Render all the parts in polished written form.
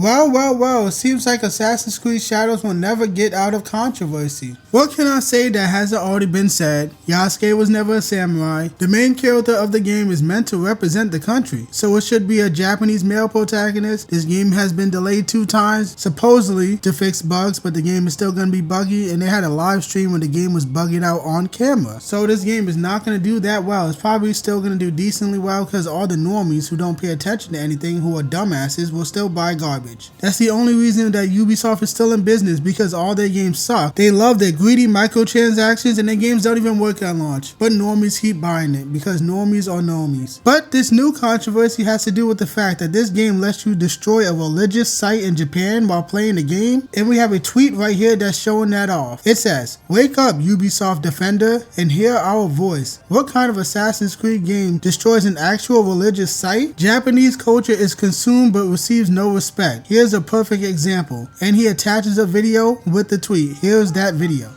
Well, it seems like Assassin's Creed Shadows will never get out of controversy. What can I say that hasn't already been said? Yasuke was never a samurai. The main character of the game is meant to represent the country, so it should be a Japanese male protagonist. This game has been delayed 2 times, supposedly to fix bugs, but the game is still going to be buggy, and they had a live stream when the game was bugging out on camera. So this game is not going to do that well. It's probably still going to do decently well because all the normies who don't pay attention to anything, who are dumbasses, will still buy garbage. That's the only reason that Ubisoft is still in business, because all their games suck. They love their greedy microtransactions and their games don't even work at launch. But normies keep buying it because normies are normies. But this new controversy has to do with the fact that this game lets you destroy a religious site in Japan while playing the game. And we have a tweet right here that's showing that off. It says, "Wake up, Ubisoft defender, and hear our voice. What kind of Assassin's Creed game destroys an actual religious site? Japanese culture is consumed but receives no respect. Here's a perfect example." And he attaches a video with the tweet. Here's that video.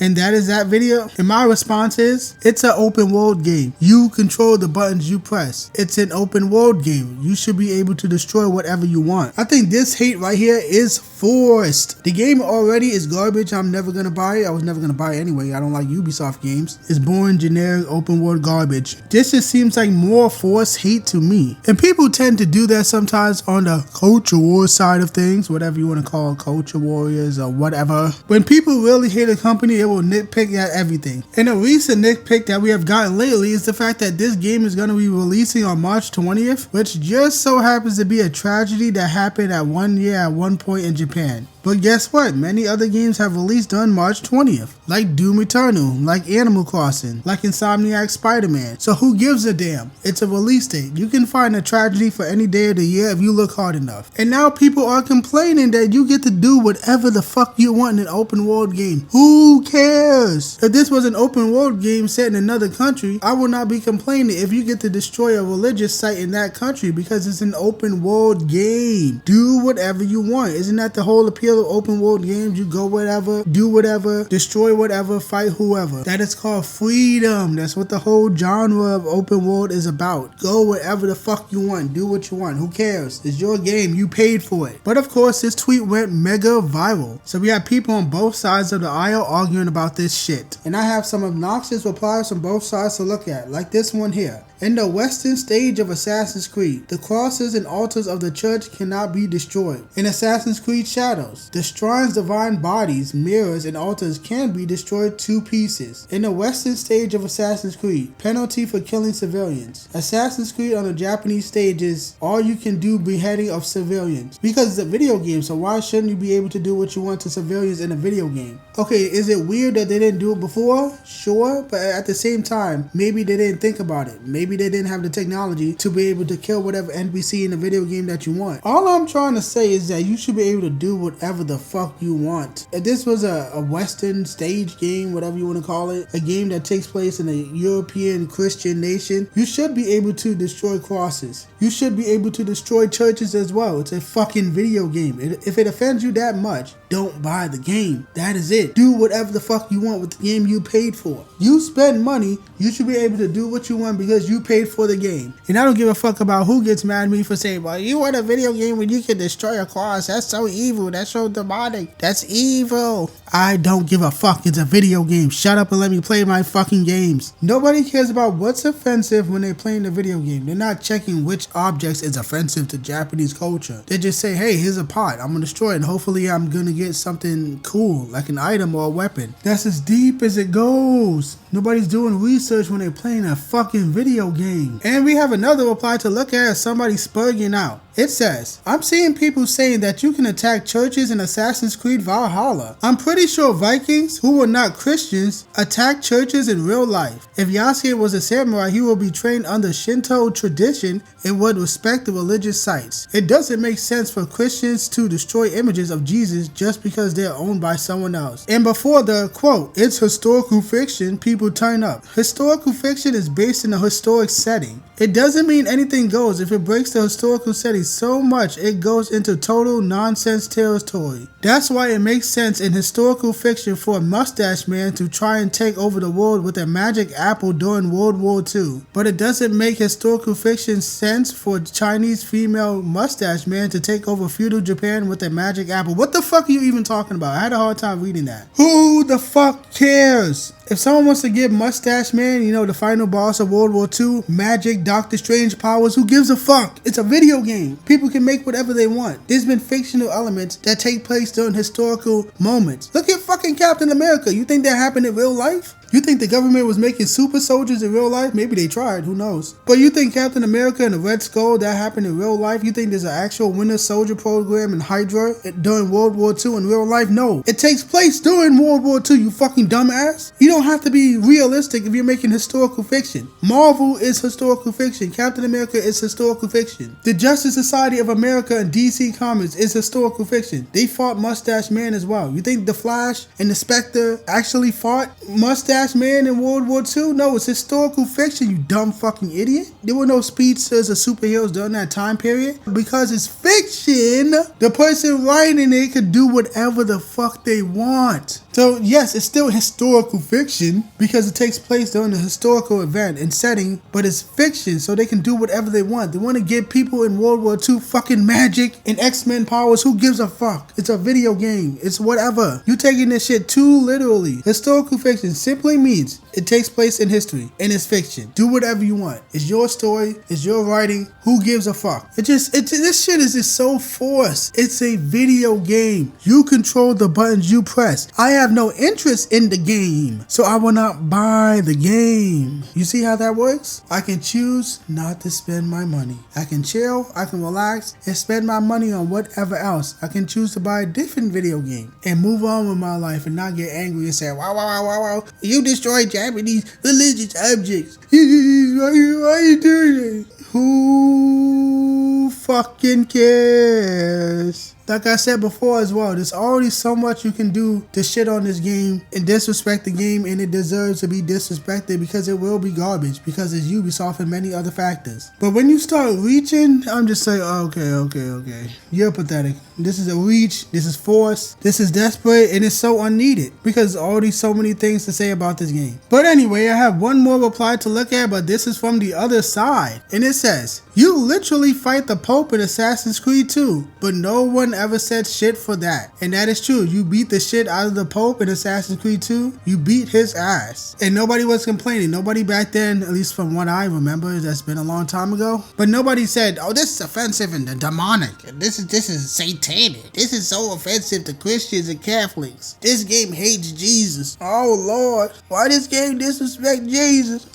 And that is that video. And my response is, it's an open world game. You control the buttons you press. It's an open world game. You should be able to destroy whatever you want. I think this hate right here is forced. The game already is garbage. I'm never gonna buy it. I was never gonna buy it anyway. I don't like Ubisoft games. It's boring, generic, open world garbage. This just seems like more forced hate to me. And people tend to do that sometimes on the culture war side of things, whatever you want to call culture warriors or whatever. When people really hate a company, it will nitpick at everything. And a recent nitpick that we have gotten lately is the fact that this game is going to be releasing on March 20th, which just so happens to be a tragedy that happened at one point in Japan. But guess what? Many other games have released on March 20th, like Doom Eternal, like Animal Crossing, like Insomniac Spider-Man. So who gives a damn? It's a release date. You can find a tragedy for any day of the year if you look hard enough. And now people are complaining that you get to do whatever the fuck you want in an open world game. Who cares? If this was an open world game set in another country, I would not be complaining if you get to destroy a religious site in that country because it's an open world game. Do whatever you want. Isn't that the whole appeal of open world games? You go whatever, do whatever, destroy whatever, fight whoever. That is called freedom. That's what the whole genre of open world is about. Go wherever the fuck you want, do what you want. Who cares? It's your game, you paid for it. But of course, this tweet went mega viral. So we have people on both sides of the aisle arguing about this shit. And I have some obnoxious replies from both sides to look at, like this one here. In the western stage of Assassin's Creed, the crosses and altars of the church cannot be destroyed. In Assassin's Creed Shadows, the shrines, divine bodies, mirrors, and altars can be destroyed to pieces. In the western stage of Assassin's Creed, penalty for killing civilians. Assassin's Creed on the Japanese stage is all you can do beheading of civilians. Because it's a video game, so why shouldn't you be able to do what you want to civilians in a video game? Okay, is it weird that they didn't do it before? Sure, but at the same time, maybe they didn't think about it. Maybe they didn't have the technology to be able to kill whatever NPC in the video game that you want. All I'm trying to say is that you should be able to do whatever the fuck you want. If this was a western stage game, whatever you want to call it, a game that takes place in a European Christian nation, you should be able to destroy crosses. You should be able to destroy churches as well. It's a fucking video game. If it offends you that much, don't buy the game. That is it. Do whatever the fuck you want with the game you paid for. You spend money, you should be able to do what you want because you paid for the game. And I don't give a fuck about who gets mad at me for saying, well, you want a video game when you can destroy a cross. That's so evil. That's so demonic. That's evil. I don't give a fuck. It's a video game. Shut up and let me play my fucking games. Nobody cares about what's offensive when they're playing the video game. They're not checking which objects is offensive to Japanese culture. They just say, hey, here's a pot. I'm gonna destroy it and hopefully I'm gonna get something cool, like an item or a weapon. That's as deep as it goes. Nobody's doing research when they're playing a fucking video video game. And we have another reply to look at as somebody spurging out. It says, I'm seeing people saying that you can attack churches in Assassin's Creed Valhalla. I'm pretty sure Vikings, who were not Christians, attacked churches in real life. If Yasuke was a samurai, he would be trained under Shinto tradition and would respect the religious sites. It doesn't make sense for Christians to destroy images of Jesus just because they're owned by someone else. And before the quote, it's historical fiction, people turn up. Historical fiction is based in a historic setting. It doesn't mean anything goes if it breaks the historical setting so much it goes into total nonsense territory. That's why it makes sense in historical fiction for a mustache man to try and take over the world with a magic apple during World War II. But it doesn't make historical fiction sense for Chinese female mustache man to take over feudal Japan with a magic apple. What the fuck are you even talking about? I had a hard time reading that. Who the fuck cares? If someone wants to give Mustache Man, you know, the final boss of World War II, magic, Doctor Strange powers, who gives a fuck? It's a video game. People can make whatever they want. There's been fictional elements that take place during historical moments. Look at fucking Captain America. You think that happened in real life? You think the government was making super soldiers in real life? Maybe they tried, who knows? But you think Captain America and the Red Skull, that happened in real life? You think there's an actual Winter Soldier program in Hydra during World War II in real life? No. It takes place during World War II, you fucking dumbass. You don't have to be realistic if you're making historical fiction. Marvel is historical fiction. Captain America is historical fiction. The Justice Society of America and DC Comics is historical fiction. They fought Mustache Man as well. You think the Flash and the Spectre actually fought Mustache Man in World War II? No, it's historical fiction, you dumb fucking idiot. There were no speedsters or superheroes during that time period. Because it's fiction, the person writing it could do whatever the fuck they want. So yes, it's still historical fiction because it takes place during a historical event and setting, but it's fiction, so they can do whatever they want. They want to give people in World War II fucking magic and X-Men powers. Who gives a fuck? It's a video game. It's whatever. You taking this shit too literally. Historical fiction simply means it takes place in history and it's fiction. Do whatever you want. It's your story. It's your writing. Who gives a fuck? This shit is just so forced. It's a video game. You control the buttons you press. I have no interest in the game, so I will not buy the game. You see how that works? I can choose not to spend my money. I can chill, I can relax, and spend my money on whatever else. I can choose to buy a different video game and move on with my life and not get angry and say, wow, you destroyed Japanese religious objects. Why are you doing it? Who fucking cares? Like I said before as well, there's already so much you can do to shit on this game and disrespect the game, and it deserves to be disrespected because it will be garbage because it's Ubisoft and many other factors. But when you start reaching, I'm just saying, okay. You're pathetic. This is a reach, this is force, this is desperate, and it's so unneeded because there's already so many things to say about this game. But anyway, I have one more reply to look at, but this is from the other side. And it says, you literally fight the Pope in Assassin's Creed 2, but no one ever said shit for that. And that is true. You beat the shit out of the Pope in Assassin's Creed 2. You beat his ass. And nobody was complaining. Nobody back then, at least from what I remember, that's been a long time ago. But nobody said, oh, this is offensive and demonic. This is satanic. This is so offensive to Christians and Catholics. This game hates Jesus. Oh, Lord. Why this game disrespect Jesus?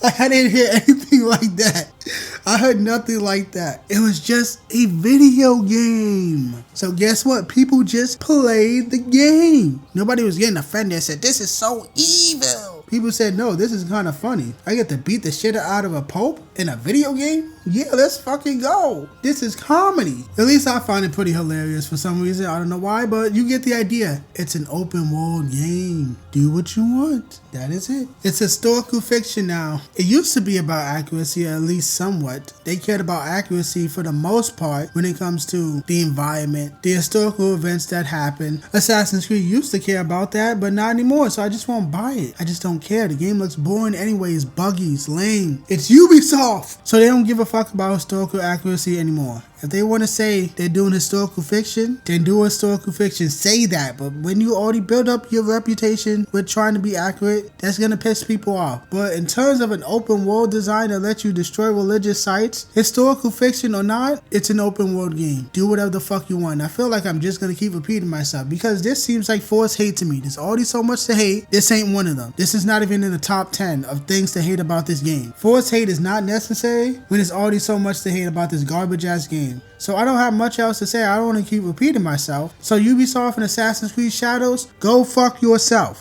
I didn't hear anything like that. I heard nothing like that. It was just a video game. So guess what? People just played the game. Nobody was getting offended and said, this is so evil. People said, no, this is kind of funny. I get to beat the shit out of a Pope in a video game? Yeah, let's fucking go. This is comedy. At least I find it pretty hilarious for some reason. I don't know why, but you get the idea. It's an open world game. Do what you want. That is it. It's historical fiction now. It used to be about accuracy, at least somewhat. They cared about accuracy for the most part when it comes to the environment, the historical events that happen. Assassin's Creed used to care about that, but not anymore, so I just won't buy it. I just don't care. The game looks boring anyway. It's buggy. It's lame. It's Ubisoft. So they don't give a fuck about historical accuracy anymore. If they want to say they're doing historical fiction, then do historical fiction. Say that. But when you already build up your reputation with trying to be accurate, that's going to piss people off. But in terms of an open world design that lets you destroy religious sites, historical fiction or not, it's an open world game. Do whatever the fuck you want. And I feel like I'm just going to keep repeating myself because this seems like forced hate to me. There's already so much to hate. This ain't one of them. This is not even in the top 10 of things to hate about this game. Forced hate is not necessary when there's already so much to hate about this garbage ass game. So I don't have much else to say. I don't want to keep repeating myself. So Ubisoft and Assassin's Creed Shadows, go fuck yourself.